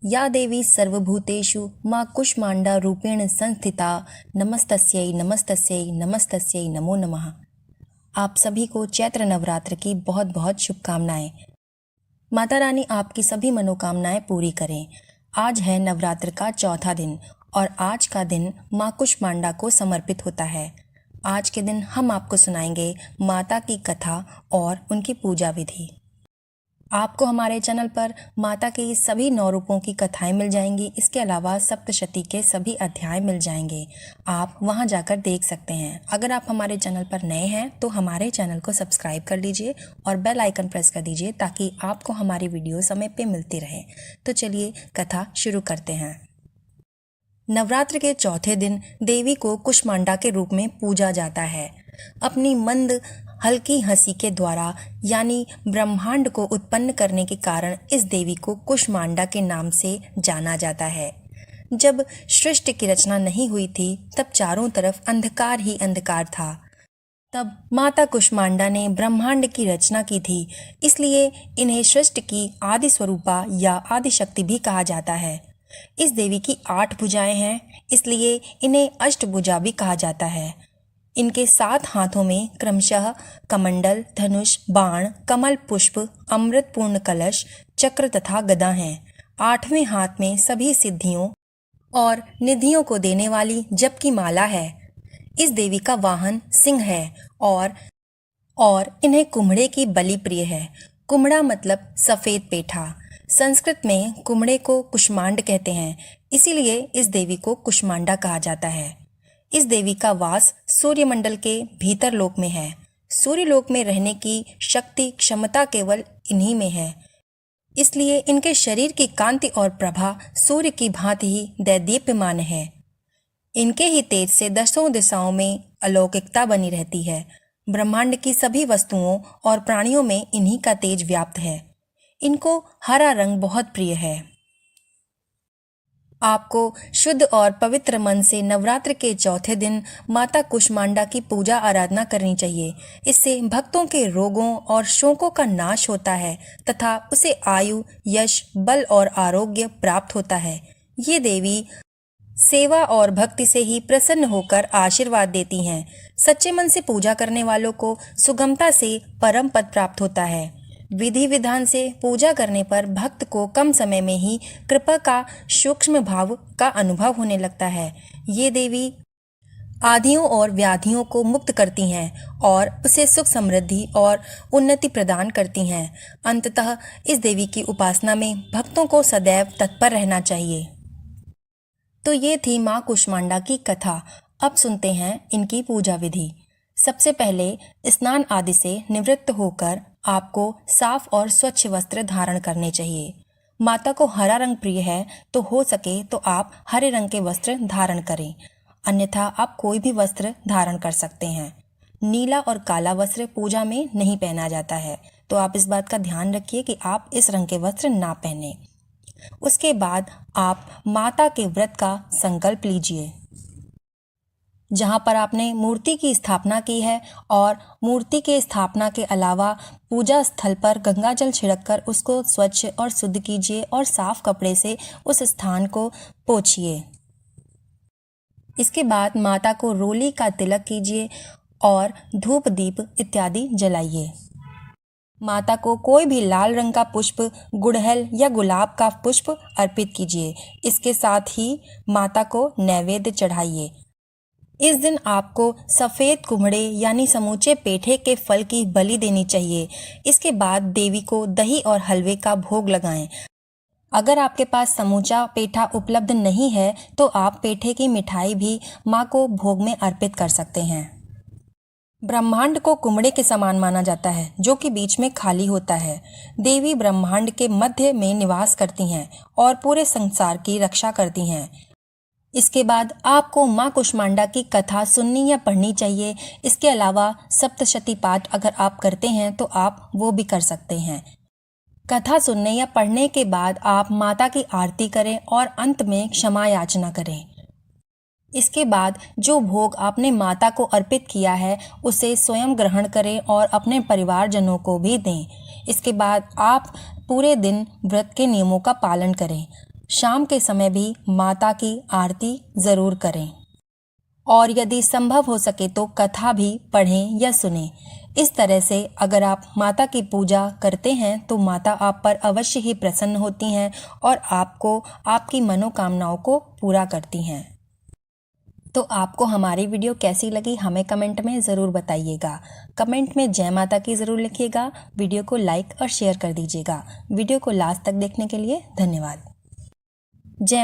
या देवी सर्वभूतेषु माँ कुष्मांडा रूपेण संस्थिता नमस्तस्यै नमस्तस्यै नमस्तस्यै नमो नमः। आप सभी को चैत्र नवरात्र की बहुत बहुत शुभकामनाएं। माता रानी आपकी सभी मनोकामनाएं पूरी करें। आज है नवरात्र का चौथा दिन और आज का दिन माँ कुष्मांडा को समर्पित होता है। आज के दिन हम आपको सुनाएंगे माता की कथा और उनकी पूजा विधि। आपको हमारे चैनल पर माता के सभी 9 रूपों की कथाएं मिल जाएंगी। इसके अलावा सप्तशती के सभी अध्याय मिल जाएंगे, आप वहां जाकर देख सकते हैं। अगर आप हमारे चैनल पर नए हैं तो हमारे चैनल को सब्सक्राइब कर लीजिए और बेल आइकन प्रेस कर दीजिए ताकि आपको हमारी वीडियो समय पे मिलती रहे। तो चलिए कथा शुरू करते हैं। नवरात्र के चौथे दिन देवी को कुष्मांडा के रूप में पूजा जाता है। अपनी मंद हल्की हंसी के द्वारा यानी ब्रह्मांड को उत्पन्न करने के कारण इस देवी को कुष्मांडा के नाम से जाना जाता है। जब सृष्टि की रचना नहीं हुई थी तब चारों तरफ अंधकार ही अंधकार था। तब माता कुष्मांडा ने ब्रह्मांड की रचना की थी, इसलिए इन्हें सृष्टि की आदि स्वरूपा या आदि शक्ति भी कहा जाता है। इस देवी की 8 भुजाएं हैं, इसलिए इन्हें अष्टभुजा भी कहा जाता है। इनके 7 हाथों में क्रमशः कमंडल, धनुष, बाण, कमल पुष्प, अमृत पूर्ण कलश, चक्र तथा गदा हैं। 8वें हाथ में सभी सिद्धियों और निधियों को देने वाली जप की माला है। इस देवी का वाहन सिंह है और इन्हें कुम्हड़े की बलि प्रिय है। कुम्हड़ा मतलब सफेद पेठा। संस्कृत में कुम्हड़े को कुष्मांड कहते हैं, इसीलिए इस देवी को कुष्मांडा कहा जाता है। इस देवी का वास सूर्यमंडल के भीतर लोक में है। सूर्य लोक में रहने की शक्ति क्षमता केवल इन्हीं में है, इसलिए इनके शरीर की कांति और प्रभा सूर्य की भांति ही दैदीप्यमान है। इनके ही तेज से 10 दिशाओं में अलौकिकता बनी रहती है। ब्रह्मांड की सभी वस्तुओं और प्राणियों में इन्हीं का तेज व्याप्त है। इनको हरा रंग बहुत प्रिय है। आपको शुद्ध और पवित्र मन से नवरात्र के चौथे दिन माता कुष्मांडा की पूजा आराधना करनी चाहिए। इससे भक्तों के रोगों और शोकों का नाश होता है तथा उसे आयु, यश, बल और आरोग्य प्राप्त होता है। ये देवी सेवा और भक्ति से ही प्रसन्न होकर आशीर्वाद देती हैं। सच्चे मन से पूजा करने वालों को सुगमता से परम पद प्राप्त होता है। विधि विधान से पूजा करने पर भक्त को कम समय में ही कृपा का सूक्ष्म भाव का अनुभव होने लगता है। ये देवी आदियों और व्याधियों को मुक्त करती हैं और उसे सुख समृद्धि और उन्नति प्रदान करती हैं। अंततः इस देवी की उपासना में भक्तों को सदैव तत्पर रहना चाहिए। तो ये थी माँ कुष्मांडा की कथा। अब सुनते हैं इनकी पूजा विधि। सबसे पहले स्नान आदि से निवृत्त होकर आपको साफ और स्वच्छ वस्त्र धारण करने चाहिए। माता को हरा रंग प्रिय है तो हो सके तो आप हरे रंग के वस्त्र धारण करें, अन्यथा आप कोई भी वस्त्र धारण कर सकते हैं। नीला और काला वस्त्र पूजा में नहीं पहना जाता है, तो आप इस बात का ध्यान रखिए कि आप इस रंग के वस्त्र ना पहने। उसके बाद आप माता के व्रत का संकल्प लीजिए। जहाँ पर आपने मूर्ति की स्थापना की है और मूर्ति के स्थापना के अलावा पूजा स्थल पर गंगा जल छिड़ककर उसको स्वच्छ और शुद्ध कीजिए और साफ कपड़े से उस स्थान को पोंछिए। इसके बाद माता को रोली का तिलक कीजिए और धूप दीप इत्यादि जलाइए। माता को कोई भी लाल रंग का पुष्प, गुड़हल या गुलाब का पुष्प अर्पित कीजिए। इसके साथ ही माता को नैवेद्य चढ़ाइए। इस दिन आपको सफ़ेद कुम्हड़े यानी समूचे पेठे के फल की बलि देनी चाहिए। इसके बाद देवी को दही और हलवे का भोग लगाएं। अगर आपके पास समूचा पेठा उपलब्ध नहीं है तो आप पेठे की मिठाई भी माँ को भोग में अर्पित कर सकते हैं। ब्रह्मांड को कुम्हड़े के समान माना जाता है जो कि बीच में खाली होता है। देवी ब्रह्मांड के मध्य में निवास करती हैं और पूरे संसार की रक्षा करती हैं। इसके बाद आपको माँ कुष्मांडा की कथा सुननी या पढ़नी चाहिए। इसके अलावा सप्तशती पाठ अगर आप करते हैं तो आप वो भी कर सकते हैं। कथा सुनने या पढ़ने के बाद आप माता की आरती करें और अंत में क्षमा याचना करें। इसके बाद जो भोग आपने माता को अर्पित किया है उसे स्वयं ग्रहण करें और अपने परिवारजनों को भी दें। इसके बाद आप पूरे दिन व्रत के नियमों का पालन करें। शाम के समय भी माता की आरती ज़रूर करें और यदि संभव हो सके तो कथा भी पढ़ें या सुनें। इस तरह से अगर आप माता की पूजा करते हैं तो माता आप पर अवश्य ही प्रसन्न होती हैं और आपको आपकी मनोकामनाओं को पूरा करती हैं। तो आपको हमारी वीडियो कैसी लगी हमें कमेंट में ज़रूर बताइएगा। कमेंट में जय माता की ज़रूर लिखिएगा। वीडियो को लाइक और शेयर कर दीजिएगा। वीडियो को लास्ट तक देखने के लिए धन्यवाद। जय